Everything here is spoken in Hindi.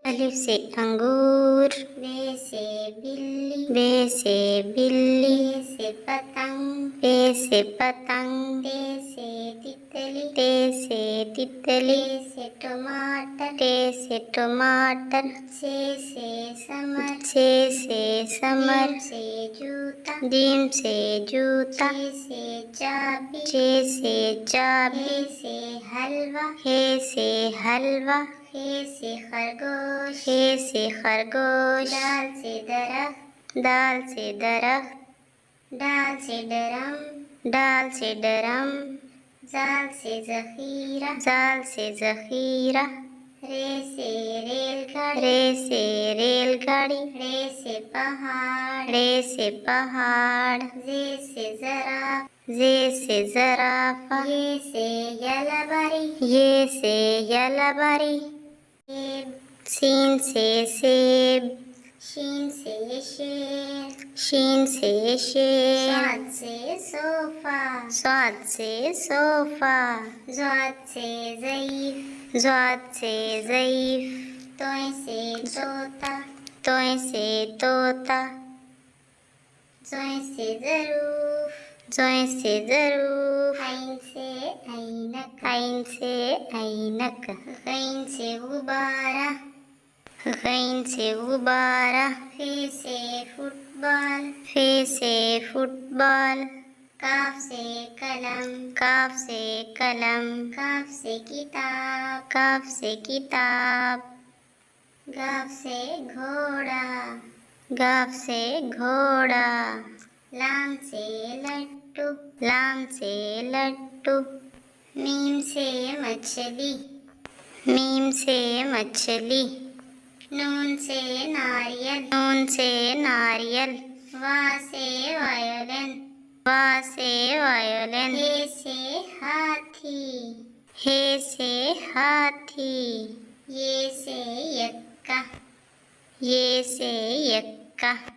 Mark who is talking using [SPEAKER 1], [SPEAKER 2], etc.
[SPEAKER 1] अलिफ से अंगूर,
[SPEAKER 2] बे से बिल्ली,
[SPEAKER 1] बे से बिल्ली,
[SPEAKER 2] पे से पतंग,
[SPEAKER 1] पे से पतंग,
[SPEAKER 2] ते से तितली,
[SPEAKER 1] ते से तितली,
[SPEAKER 2] ते से टमाटर,
[SPEAKER 1] ते से टमाटर,
[SPEAKER 2] से समर,
[SPEAKER 1] से समर,
[SPEAKER 2] जीम से जूता,
[SPEAKER 1] जीम से जूता,
[SPEAKER 2] चे से चाबी,
[SPEAKER 1] चे से चाबी,
[SPEAKER 2] हे से हलवा,
[SPEAKER 1] हे से हलवा,
[SPEAKER 2] हे से खरगोश,
[SPEAKER 1] हे से खरगोश,
[SPEAKER 2] दाल से दरख्त,
[SPEAKER 1] दाल से दरख्त,
[SPEAKER 2] डाल से डरम,
[SPEAKER 1] डाल से डरम,
[SPEAKER 2] जाल से जखीरा,
[SPEAKER 1] जाल से जखीरा,
[SPEAKER 2] रे से रेलगाड़ी,
[SPEAKER 1] रे से रेलगाड़ी,
[SPEAKER 2] रे से पहाड़,
[SPEAKER 1] रे से पहाड़,
[SPEAKER 2] जे से जराफ,
[SPEAKER 1] जे से जराफा,
[SPEAKER 2] ये से यलबरी,
[SPEAKER 1] ये से यलबरी,
[SPEAKER 2] सेब,
[SPEAKER 1] सीन से सेब,
[SPEAKER 2] शीन से शेर,
[SPEAKER 1] शीन से शेर,
[SPEAKER 2] स्वाद से सोफा,
[SPEAKER 1] स्वाद से सोफा,
[SPEAKER 2] ज़ाद से ज़ईफ,
[SPEAKER 1] ज़ाद से ज़ईफ,
[SPEAKER 2] तोय से तोता,
[SPEAKER 1] तोय से तोता,
[SPEAKER 2] ज़ोय से ज़रूफ,
[SPEAKER 1] ज़ोय से ज़रूफ,
[SPEAKER 2] ऐन से ऐनक,
[SPEAKER 1] ऐन से ऐनक,
[SPEAKER 2] गैन से गुब्बारा,
[SPEAKER 1] गैन से गुब्बारा,
[SPEAKER 2] फे से फुटबॉल,
[SPEAKER 1] फे से फुटबॉल,
[SPEAKER 2] काफ से कलम,
[SPEAKER 1] काफ से कलम,
[SPEAKER 2] काफ से किताब,
[SPEAKER 1] काफ से किताब,
[SPEAKER 2] गाफ से घोड़ा,
[SPEAKER 1] गाफ से घोड़ा,
[SPEAKER 2] लाम से लट्टू,
[SPEAKER 1] लाम से लट्टू,
[SPEAKER 2] मीम से मछली,
[SPEAKER 1] मीम से मछली,
[SPEAKER 2] नून से नारियल,
[SPEAKER 1] नून से नारियल,
[SPEAKER 2] वा से वायोलिन,
[SPEAKER 1] वा से वायोलिन,
[SPEAKER 2] हे से हाथी,
[SPEAKER 1] हे से हाथी,
[SPEAKER 2] ये से यक्का,
[SPEAKER 1] ये से यक्का।